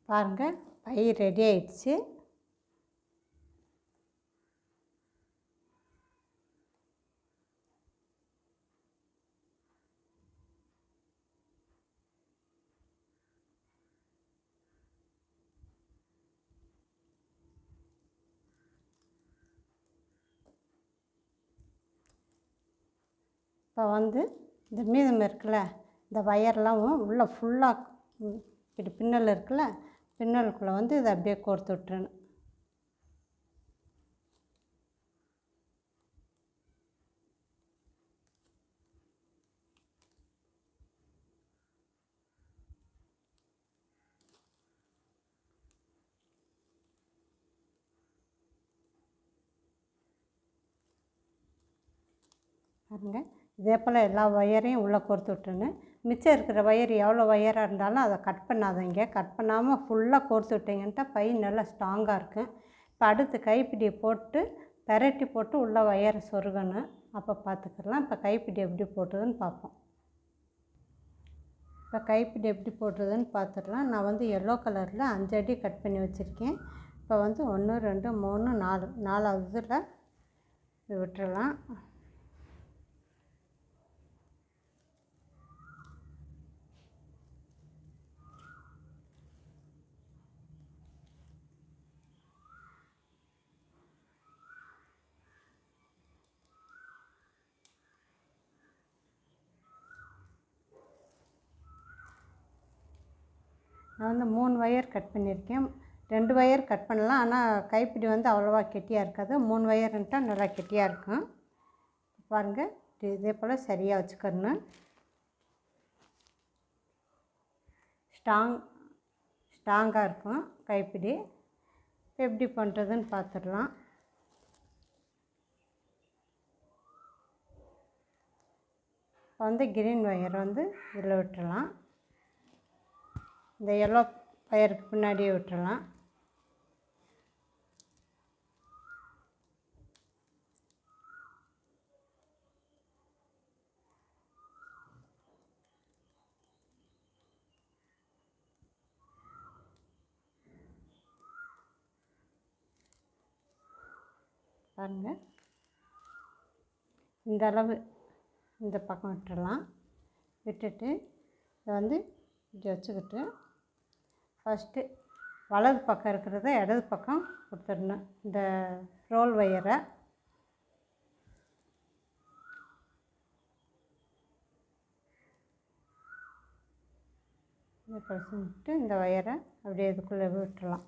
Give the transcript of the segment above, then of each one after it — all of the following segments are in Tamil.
பாருங்கள், பை ரெடி ஆயிடுச்சு. இப்போ வந்து இந்த மீதம் இருக்குல்ல, இந்த வயர்லாம் உள்ளே ஃபுல்லாக இப்படி பின்னல் இருக்குல்ல, பின்னலுக்குள்ளே வந்து இதை அப்படியே கோர்த்து விட்டுறணும். பாருங்கள், இதே போல் எல்லா ஒயரையும் உள்ளே கோர்த்து விட்டுன்னு, மிச்சம் இருக்கிற ஒயர் எவ்வளோ ஒயராக இருந்தாலும் அதை கட் பண்ணாதீங்க. கட் பண்ணாமல் ஃபுல்லாக கோர்த்து விட்டிங்கன்ட்டா பை நல்லா ஸ்ட்ராங்காக இருக்கும். இப்போ அடுத்து கைப்பிடியை போட்டு பெரட்டி போட்டு உள்ளே ஒயரை சொருகணும். அப்போ பார்த்துக்கலாம். இப்போ கைப்பிடி எப்படி போட்டுதுன்னு பார்ப்போம். இப்போ கைப்பிடி எப்படி போட்டுறதுன்னு பார்த்துடலாம். நான் வந்து எல்லோ கலரில் 5 அடி கட் பண்ணி வச்சுருக்கேன். இப்போ வந்து 1 2 3 4 4வதுல இது விட்டுறலாம். நான் வந்து 3 ஒயர் கட் பண்ணியிருக்கேன். 2 ஒயர் கட் பண்ணலாம், ஆனால் கைப்பிடி வந்து அவ்வளோவா கெட்டியாக இருக்காது. 3 ஒயர்ன்ட்டால் நல்லா கெட்டியாக இருக்கும். பாருங்கள், இதே போல் சரியாக வச்சுக்கணும். ஸ்ட்ராங்காக இருக்கும் கைப்பிடி. எப்படி பண்ணுறதுன்னு பார்த்துடலாம். இப்போ வந்து கிரீன் ஒயர் வந்து இதில் விட்டுறலாம். இந்த எல்லோ ஒயருக்கு பின்னாடியே விட்டுறலாம். பாருங்கள், இந்த அளவு இந்த பக்கம் விட்டுறலாம். விட்டுட்டு இதை வந்து இப்படி வச்சுக்கிட்டு ஃபஸ்ட்டு வலது பக்கம் இருக்கிறத இடது பக்கம் கொடுத்துடணும். இந்த ரோல் ஒயரை இதை பறிச்சுட்டு இந்த ஒயரை அப்படியே இதுக்குள்ளே விட்டுறலாம்.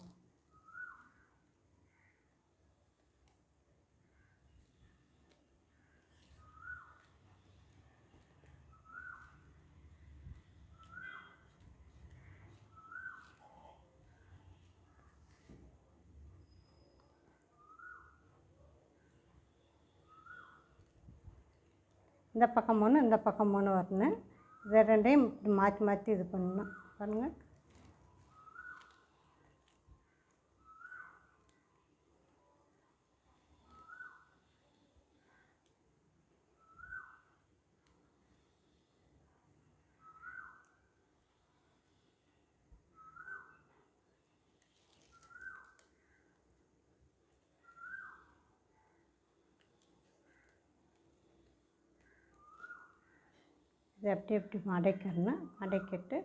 இந்த பக்கம் 3 இந்த பக்கம் 3 வரணும். இதை ரெண்டையும் மாற்றி மாற்றி இது பண்ணணும். பாருங்கள், இதை எப்படி மடக்கணும். மடக்கிட்டு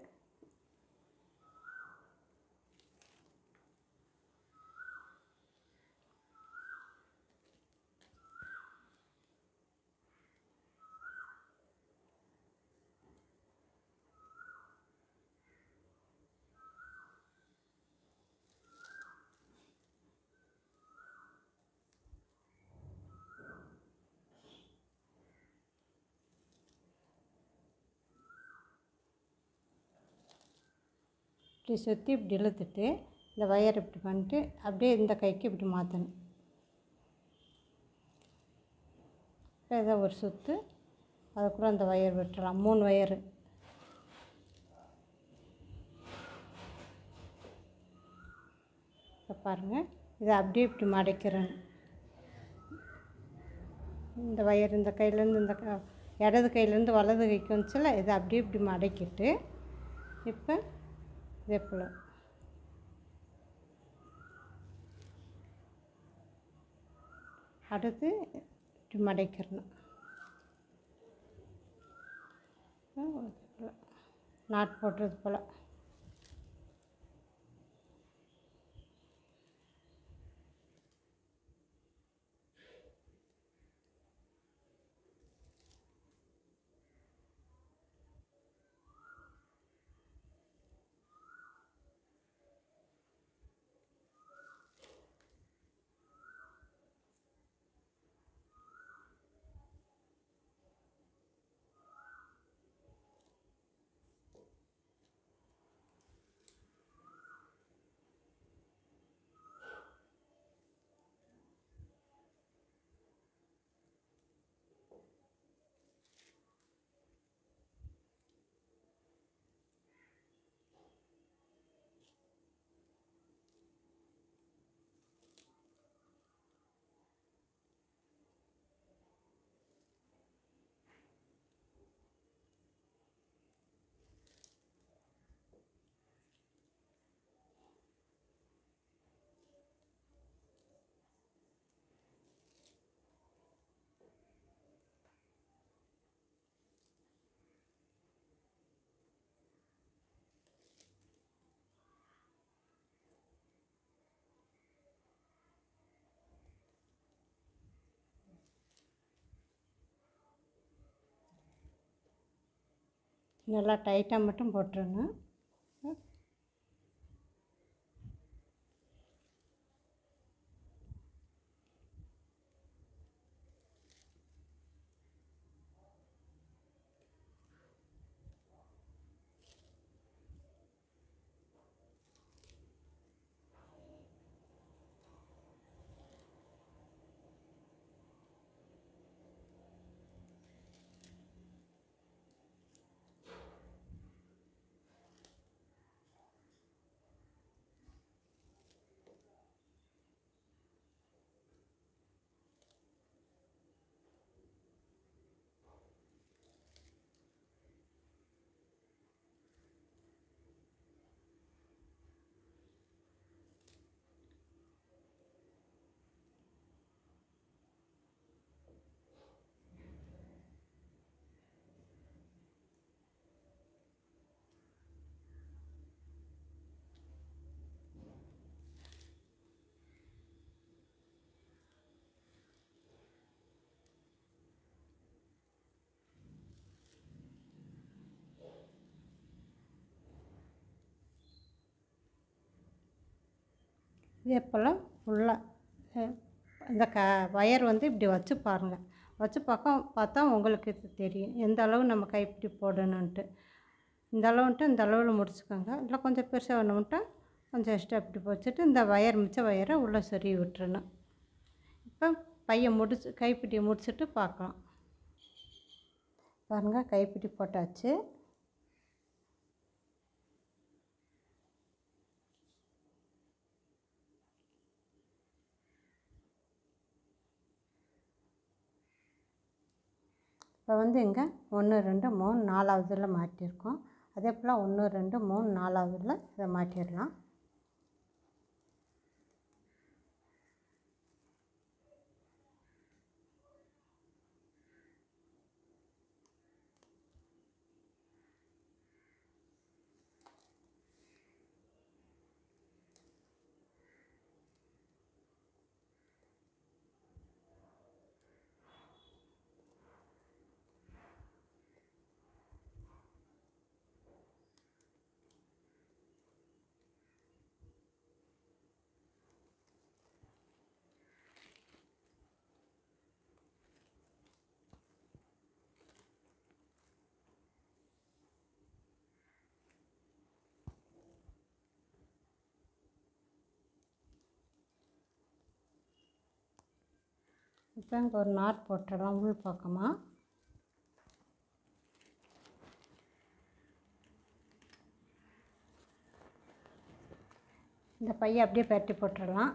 இப்படி சுற்றி இப்படி இழுத்துட்டு இந்த ஒயர் இப்படி பண்ணிட்டு அப்படியே இந்த கைக்கு இப்படி மாற்றணும். இப்போ இதை ஒரு சுற்று அதுக்குள்ளே அந்த ஒயர் விட்டுறலாம். 3 ஒயரு. இப்போ பாருங்கள், இதை அப்படியே இப்படி மடக்கிறேன். இந்த ஒயர் இந்த கையிலேருந்து இந்த இடது கையிலேருந்து வலது கைக்கு வந்துச்சுல, இதை அப்படியே இப்படி மடக்கிட்டு இப்போ இதே போல் அடுத்து இப்படி மடக்கிடணும். நாட் போடுறது போல். நல்லா டைட்டாக மட்டும் போட்டுருங்க. இதே போல் ஃபுல்லாக இந்த ஒயர் வந்து இப்படி வச்சு பாருங்கள். வச்சு பார்த்தா உங்களுக்கு இது தெரியும் எந்த அளவு நம்ம கைப்பிடி போடணுன்ட்டு. இந்த அளவுன்ட்டு இந்த அளவில் முடிச்சுக்கோங்க. இல்லை கொஞ்சம் பெருசாக வேணும்ட்டா கொஞ்சம் எக்ஸ்ட்ரா இப்படி வச்சுட்டு இந்த மிச்ச ஒயரை உள்ளே சொருகி விட்டுறணும். இப்போ பையன் கைப்பிடியை முடிச்சுட்டு பார்க்கலாம். பாருங்கள், கைப்பிடி போட்டாச்சு. இப்போ வந்து இங்கே 1 2 3 4வதுல மாட்டியிருக்கோம். அதே போல் 1 2 3 4வதுல இதை மாட்டிடலாம். இப்போ இங்கே ஒரு நாட் போட்டுடலாம் உள் பக்கமாக. இந்த பையை அப்படியே பரட்டி போட்டுடலாம்.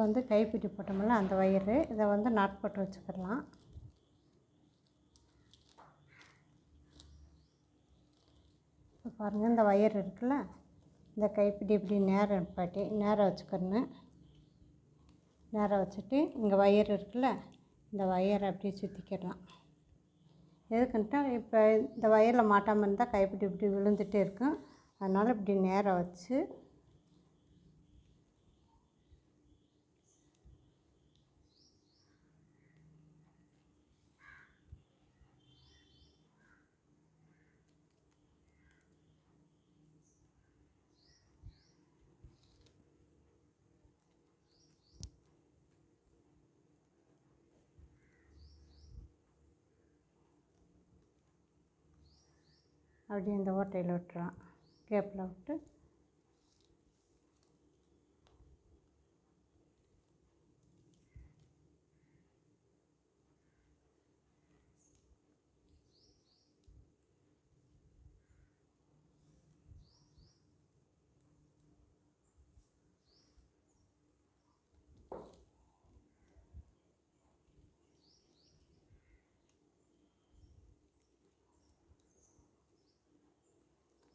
வந்து கைப்பிடி போட்டோம்ல அந்த ஒயரு, இதை வந்து நாட் போட்டு வச்சுக்கிடலாம். இப்போ பாருங்கள், இந்த ஒயர் இருக்குல்ல, இந்த கைப்பிடி இப்படி நேரம் பாட்டி நேரம் வச்சுக்கிறேன்னு, நேரம் வச்சுட்டு இங்கே ஒயர் இருக்குல்ல, இந்த ஒயரை அப்படியே சுற்றிக்கிடலாம். எதுக்குன்ட்டா இப்போ இந்த ஒயரில் மாட்டாமல் இருந்தால் கைப்பிடி இப்படி விழுந்துகிட்டே இருக்கும். அதனால் இப்படி நேரம் வச்சு அப்படியே இந்த ஓட்டையில் விட்டுறலாம். கேப்பில் விட்டு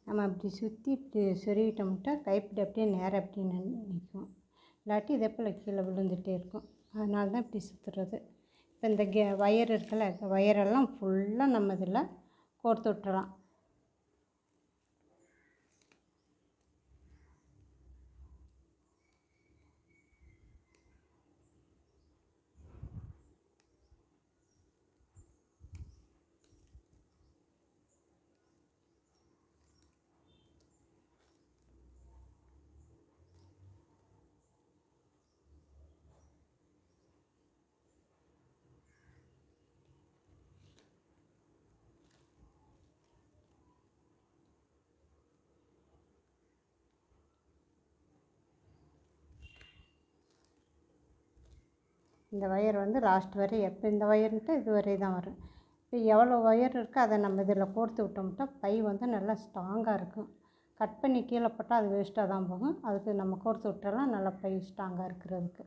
நம்ம அப்படி சுற்றி இப்படி சொருகிட்டோம்ட்டா கைப்பிடி அப்படியே நேரம் அப்படி நிற்கும். இல்லாட்டி இதே போல் கீழே விழுந்துகிட்டே இருக்கும். அதனால தான் இப்படி சுற்றுறது. இப்போ இந்த ஒயர் இருக்குல்ல, ஒயரெல்லாம் ஃபுல்லாக நம்ம இதில் கோர்த்து விட்டுறலாம். இந்த ஒயர் வந்து லாஸ்ட் வரை எப்போ இந்த ஒயர்ன்ட்டு இது வரை தான் வரும். இப்போ எவ்வளோ ஒயர் இருக்கோ அதை நம்ம இதில் கோர்த்து விட்டோம்ட்டா பை வந்து நல்லா ஸ்ட்ராங்காக இருக்கும். கட் பண்ணி கீழே போட்டால் அது வேஸ்ட்டாக தான் போகும். அதுக்கு நம்ம கோர்த்து விட்டுறலாம், நல்லா பை ஸ்ட்ராங்காக இருக்கிறதுக்கு.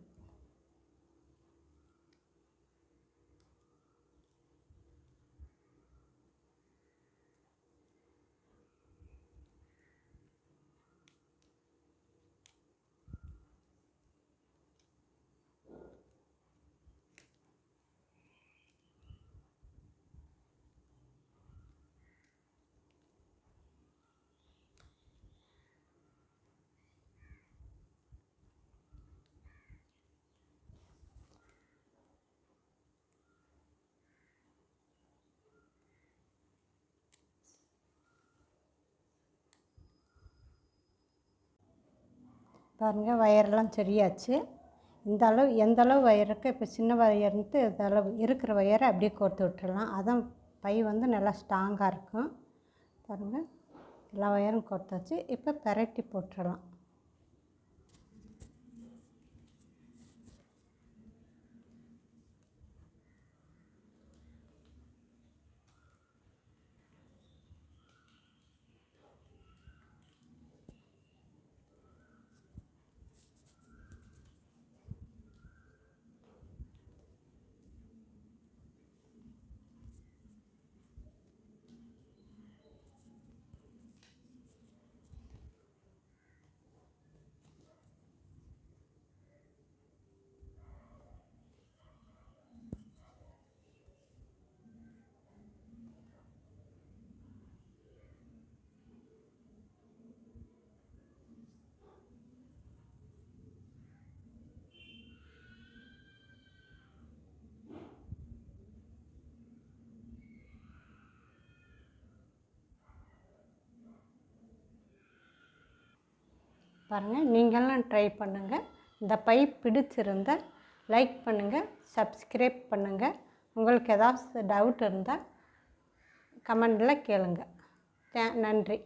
பாருங்கள், ஒயரெல்லாம் சரியாச்சு. இந்த அளவு எந்த அளவு ஒயர் இருக்குது, இப்போ சின்ன ஒயர்ன்ட்டு இந்த அளவு இருக்கிற ஒயரை அப்படியே கோர்த்து விட்டுறலாம். அதான் பை வந்து நல்லா ஸ்ட்ராங்காக இருக்கும். பாருங்கள், எல்லா ஒயரும் கோர்த்தாச்சு. இப்போ பெரட்டி போட்டுடலாம். பாருங்கள், நீங்களும் ட்ரை பண்ணுங்கள். இந்த பை பிடிச்சிருந்தால் லைக் பண்ணுங்கள், சப்ஸ்கிரைப் பண்ணுங்கள். உங்களுக்கு ஏதாவது டவுட் இருந்தால் கமெண்டில் கேளுங்க. நன்றி.